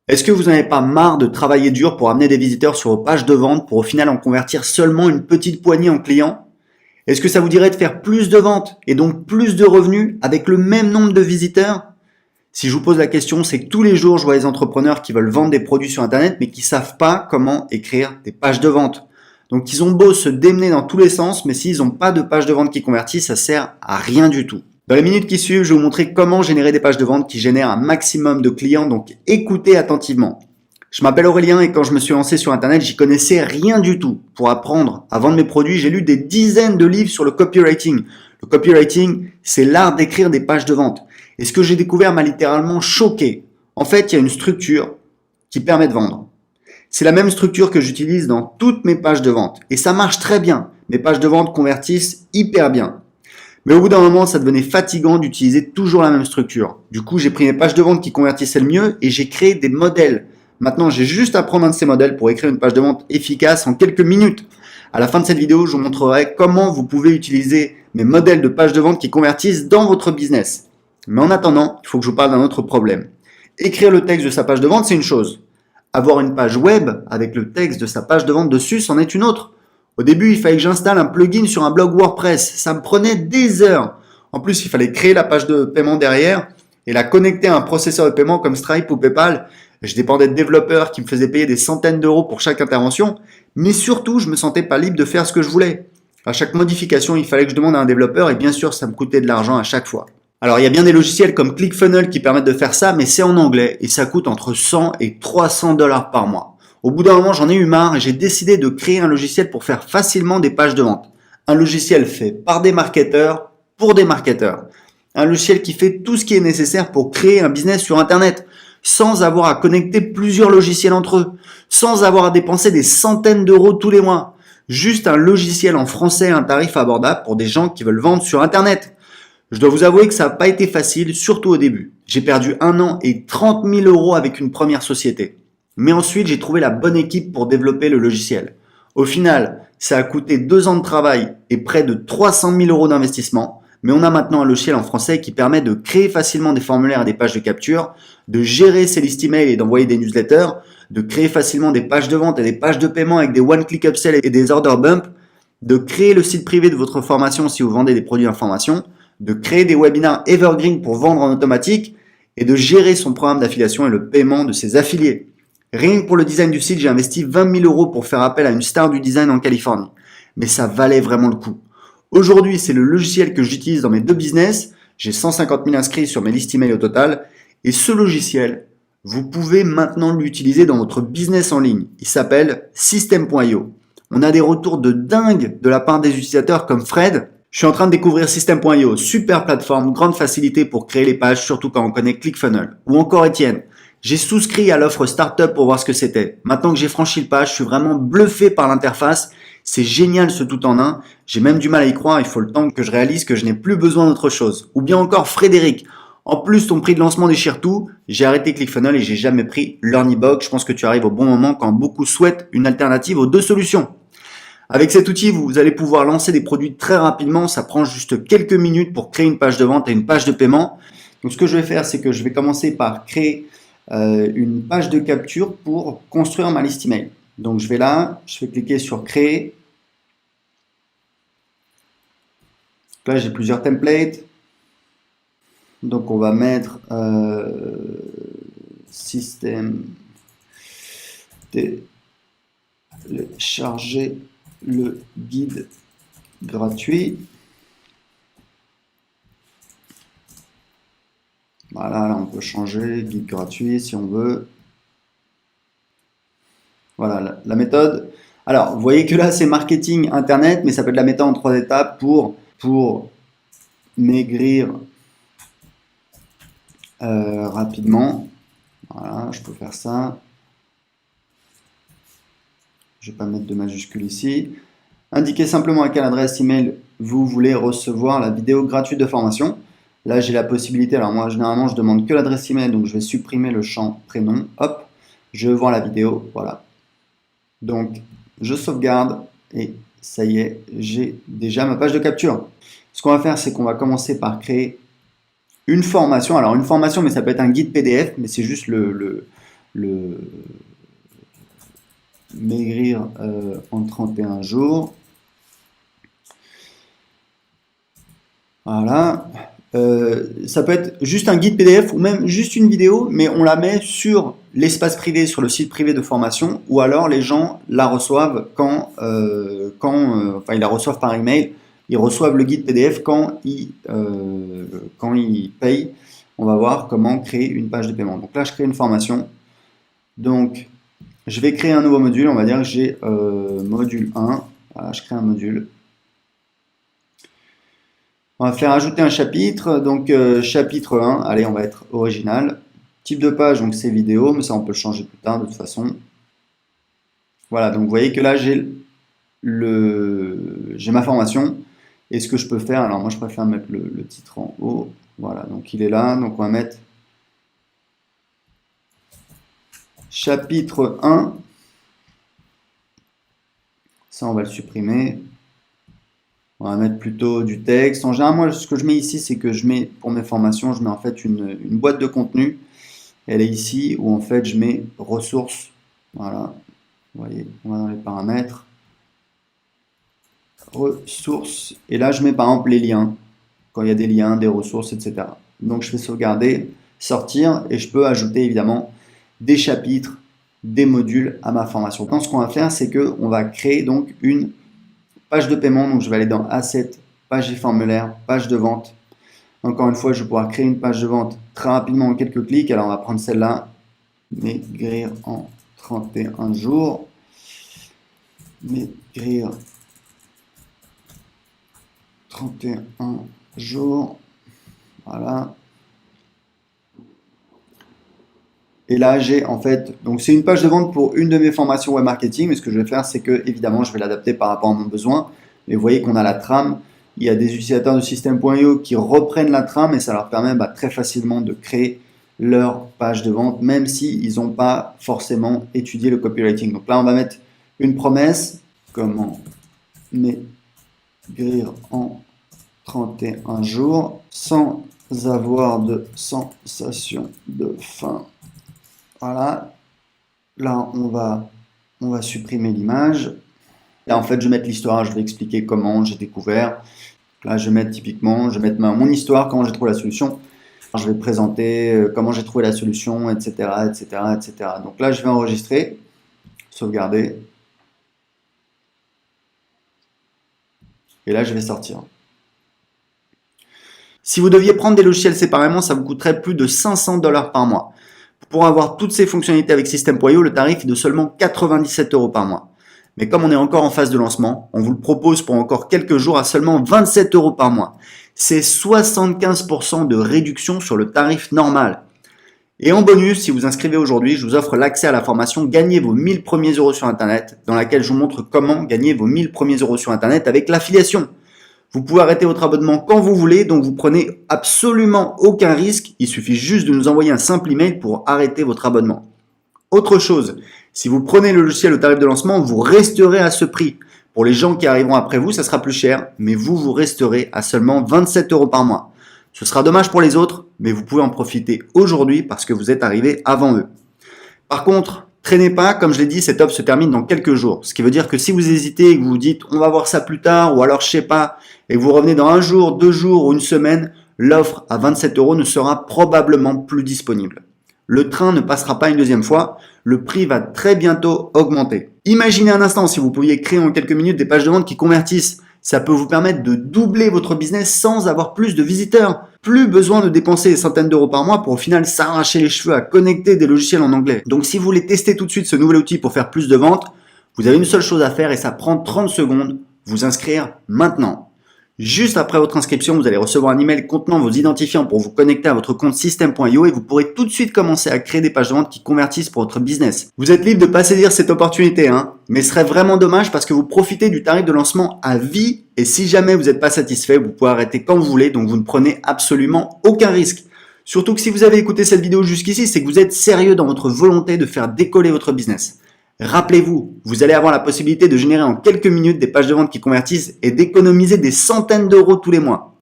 Est-ce que vous n'en avez pas marre de travailler dur pour amener des visiteurs sur vos pages de vente pour au final en convertir seulement une petite poignée en clients? Est-ce que ça vous dirait de faire plus de ventes et donc plus de revenus avec le même nombre de visiteurs? Si je vous pose la question, c'est que tous les jours, je vois des entrepreneurs qui veulent vendre des produits sur Internet mais qui savent pas comment écrire des pages de vente. Donc ils ont beau se démener dans tous les sens, mais s'ils n'ont pas de page de vente qui convertit, ça sert à rien du tout. Dans les minutes qui suivent, je vais vous montrer comment générer des pages de vente qui génèrent un maximum de clients, donc écoutez attentivement. Je m'appelle Aurélien et quand je me suis lancé sur Internet, j'y connaissais rien du tout. Pour apprendre à vendre mes produits, j'ai lu des dizaines de livres sur le copywriting. Le copywriting, c'est l'art d'écrire des pages de vente. Et ce que j'ai découvert m'a littéralement choqué. En fait, il y a une structure qui permet de vendre. C'est la même structure que j'utilise dans toutes mes pages de vente. Et ça marche très bien. Mes pages de vente convertissent hyper bien. Mais au bout d'un moment, ça devenait fatigant d'utiliser toujours la même structure. Du coup, j'ai pris mes pages de vente qui convertissaient le mieux et j'ai créé des modèles. Maintenant, j'ai juste à prendre un de ces modèles pour écrire une page de vente efficace en quelques minutes. À la fin de cette vidéo, je vous montrerai comment vous pouvez utiliser mes modèles de pages de vente qui convertissent dans votre business. Mais en attendant, il faut que je vous parle d'un autre problème. Écrire le texte de sa page de vente, c'est une chose. Avoir une page web avec le texte de sa page de vente dessus, c'en est une autre. Au début, il fallait que j'installe un plugin sur un blog WordPress. Ça me prenait des heures. En plus, il fallait créer la page de paiement derrière et la connecter à un processeur de paiement comme Stripe ou PayPal. Je dépendais de développeurs qui me faisaient payer des centaines d'euros pour chaque intervention. Mais surtout, je me sentais pas libre de faire ce que je voulais. À chaque modification, il fallait que je demande à un développeur et bien sûr, ça me coûtait de l'argent à chaque fois. Alors, il y a bien des logiciels comme ClickFunnels qui permettent de faire ça, mais c'est en anglais et ça coûte entre 100 et 300 dollars par mois. Au bout d'un moment, j'en ai eu marre et j'ai décidé de créer un logiciel pour faire facilement des pages de vente. Un logiciel fait par des marketeurs pour des marketeurs. Un logiciel qui fait tout ce qui est nécessaire pour créer un business sur Internet, sans avoir à connecter plusieurs logiciels entre eux, sans avoir à dépenser des centaines d'euros tous les mois. Juste un logiciel en français à un tarif abordable pour des gens qui veulent vendre sur Internet. Je dois vous avouer que ça n'a pas été facile, surtout au début. J'ai perdu 1 an et 30 000 euros avec une première société. Mais ensuite, j'ai trouvé la bonne équipe pour développer le logiciel. Au final, ça a coûté 2 ans de travail et près de 300 000 euros d'investissement. Mais on a maintenant un logiciel en français qui permet de créer facilement des formulaires et des pages de capture, de gérer ses listes email et d'envoyer des newsletters, de créer facilement des pages de vente et des pages de paiement avec des one-click upsell et des order bump, de créer le site privé de votre formation si vous vendez des produits d'information, de créer des webinars evergreen pour vendre en automatique et de gérer son programme d'affiliation et le paiement de ses affiliés. Rien que pour le design du site, j'ai investi 20 000 euros pour faire appel à une star du design en Californie. Mais ça valait vraiment le coup. Aujourd'hui, c'est le logiciel que j'utilise dans mes 2 business. J'ai 150 000 inscrits sur mes listes email au total. Et ce logiciel, vous pouvez maintenant l'utiliser dans votre business en ligne. Il s'appelle System.io. On a des retours de dingue de la part des utilisateurs comme Fred. Je suis en train de découvrir System.io, super plateforme, grande facilité pour créer les pages, surtout quand on connaît ClickFunnels. Ou encore Étienne. J'ai souscrit à l'offre Startup pour voir ce que c'était. Maintenant que j'ai franchi le pas, je suis vraiment bluffé par l'interface. C'est génial ce tout en un. J'ai même du mal à y croire. Il faut le temps que je réalise que je n'ai plus besoin d'autre chose. Ou bien encore Frédéric. En plus, ton prix de lancement déchire tout. J'ai arrêté ClickFunnels et j'ai jamais pris LearnyBox. Je pense que tu arrives au bon moment quand beaucoup souhaitent une alternative aux 2 solutions. Avec cet outil, vous allez pouvoir lancer des produits très rapidement. Ça prend juste quelques minutes pour créer une page de vente et une page de paiement. Donc, ce que je vais faire, c'est que je vais commencer par créer une page de capture pour construire ma liste email. Donc je vais là, je vais cliquer sur créer. Là j'ai plusieurs templates. Donc on va mettre système télécharger le guide gratuit. Voilà, là on peut changer, guide gratuit si on veut. Voilà, la méthode. Alors, vous voyez que là, c'est marketing internet, mais ça peut être la méthode en 3 étapes pour maigrir rapidement. Voilà, je peux faire ça. Je ne vais pas mettre de majuscule ici. Indiquez simplement à quelle adresse email vous voulez recevoir la vidéo gratuite de formation. Là, j'ai la possibilité. Alors, moi, généralement, je demande que l'adresse email, donc je vais supprimer le champ prénom. Hop, je vois la vidéo. Voilà. Donc, je sauvegarde et ça y est, j'ai déjà ma page de capture. Ce qu'on va faire, c'est qu'on va commencer par créer une formation. Alors, une formation, mais ça peut être un guide PDF, mais c'est juste le maigrir en 31 jours. Voilà. Ça peut être juste un guide PDF ou même juste une vidéo, mais on la met sur l'espace privé, sur le site privé de formation, ou alors les gens la reçoivent enfin ils la reçoivent par email. Ils reçoivent le guide PDF quand ils payent. On va voir comment créer une page de paiement. Donc là, je crée une formation. Donc, je vais créer un nouveau module. On va dire que j'ai module 1. Voilà, je crée un module. On va faire ajouter un chapitre. Donc, chapitre 1. Allez, on va être original. Type de page, donc c'est vidéo, mais ça, on peut le changer plus tard de toute façon. Voilà, donc vous voyez que là, j'ai ma formation. Et ce que je peux faire, alors moi je préfère mettre le titre en haut, voilà, donc il est là, donc on va mettre chapitre 1, ça on va le supprimer, on va mettre plutôt du texte. En général, moi ce que je mets ici, c'est que je mets, pour mes formations, je mets en fait une boîte de contenu, elle est ici, où en fait je mets ressources, voilà, vous voyez, on va dans les paramètres, ressources, et là je mets par exemple les liens, quand il y a des liens, des ressources, etc. Donc je fais sauvegarder, sortir, et je peux ajouter évidemment des chapitres, des modules à ma formation. Donc ce qu'on va faire, c'est qu'on va créer donc une page de paiement. Donc je vais aller dans Assets, page et formulaire, page de vente. Encore une fois, je vais pouvoir créer une page de vente très rapidement en quelques clics. Alors on va prendre celle-là, maigrir en 31 jours, maigrir 31 jours, voilà. Et là, j'ai en fait, donc c'est une page de vente pour une de mes formations web marketing, mais ce que je vais faire, c'est que évidemment, je vais l'adapter par rapport à mon besoin. Mais vous voyez qu'on a la trame, il y a des utilisateurs de System.io qui reprennent la trame et ça leur permet très facilement de créer leur page de vente, même s'ils n'ont pas forcément étudié le copywriting. Donc là, on va mettre une promesse, comment maigrir en 31 jours sans avoir de sensation de faim. Voilà. Là, on va supprimer l'image. Là, en fait, je vais mettre l'histoire. Je vais expliquer comment j'ai découvert. Là, je vais mettre typiquement, je vais mettre mon histoire, comment j'ai trouvé la solution. Je vais présenter comment j'ai trouvé la solution, etc., etc., etc. Donc là, je vais enregistrer, sauvegarder. Et là, je vais sortir. Si vous deviez prendre des logiciels séparément, ça vous coûterait plus de 500 $ par mois. Pour avoir toutes ces fonctionnalités avec System.io, le tarif est de seulement 97 € par mois. Mais comme on est encore en phase de lancement, on vous le propose pour encore quelques jours à seulement 27 € par mois. C'est 75% de réduction sur le tarif normal. Et en bonus, si vous inscrivez aujourd'hui, je vous offre l'accès à la formation Gagnez vos 1000 premiers euros sur Internet, dans laquelle je vous montre comment gagner vos 1000 premiers euros sur Internet avec l'affiliation. Vous pouvez arrêter votre abonnement quand vous voulez, donc vous prenez absolument aucun risque. Il suffit juste de nous envoyer un simple email pour arrêter votre abonnement. Autre chose, si vous prenez le logiciel au tarif de lancement, vous resterez à ce prix. Pour les gens qui arriveront après vous, ça sera plus cher, mais vous resterez à seulement 27 € par mois. Ce sera dommage pour les autres, mais vous pouvez en profiter aujourd'hui parce que vous êtes arrivé avant eux. Par contre, traînez pas, comme je l'ai dit, cette offre se termine dans quelques jours. Ce qui veut dire que si vous hésitez et que vous vous dites on va voir ça plus tard ou alors je sais pas, et que vous revenez dans un jour, 2 jours ou une semaine, l'offre à 27 € ne sera probablement plus disponible. Le train ne passera pas une deuxième fois, le prix va très bientôt augmenter. Imaginez un instant si vous pouviez créer en quelques minutes des pages de vente qui convertissent. Ça peut vous permettre de doubler votre business sans avoir plus de visiteurs. Plus besoin de dépenser des centaines d'euros par mois pour au final s'arracher les cheveux à connecter des logiciels en anglais. Donc si vous voulez tester tout de suite ce nouvel outil pour faire plus de ventes, vous avez une seule chose à faire et ça prend 30 secondes, vous inscrire maintenant. Juste après votre inscription, vous allez recevoir un email contenant vos identifiants pour vous connecter à votre compte System.io et vous pourrez tout de suite commencer à créer des pages de vente qui convertissent pour votre business. Vous êtes libre de pas saisir cette opportunité, mais ce serait vraiment dommage parce que vous profitez du tarif de lancement à vie et si jamais vous n'êtes pas satisfait, vous pouvez arrêter quand vous voulez, donc vous ne prenez absolument aucun risque. Surtout que si vous avez écouté cette vidéo jusqu'ici, c'est que vous êtes sérieux dans votre volonté de faire décoller votre business. Rappelez-vous, vous allez avoir la possibilité de générer en quelques minutes des pages de vente qui convertissent et d'économiser des centaines d'euros tous les mois.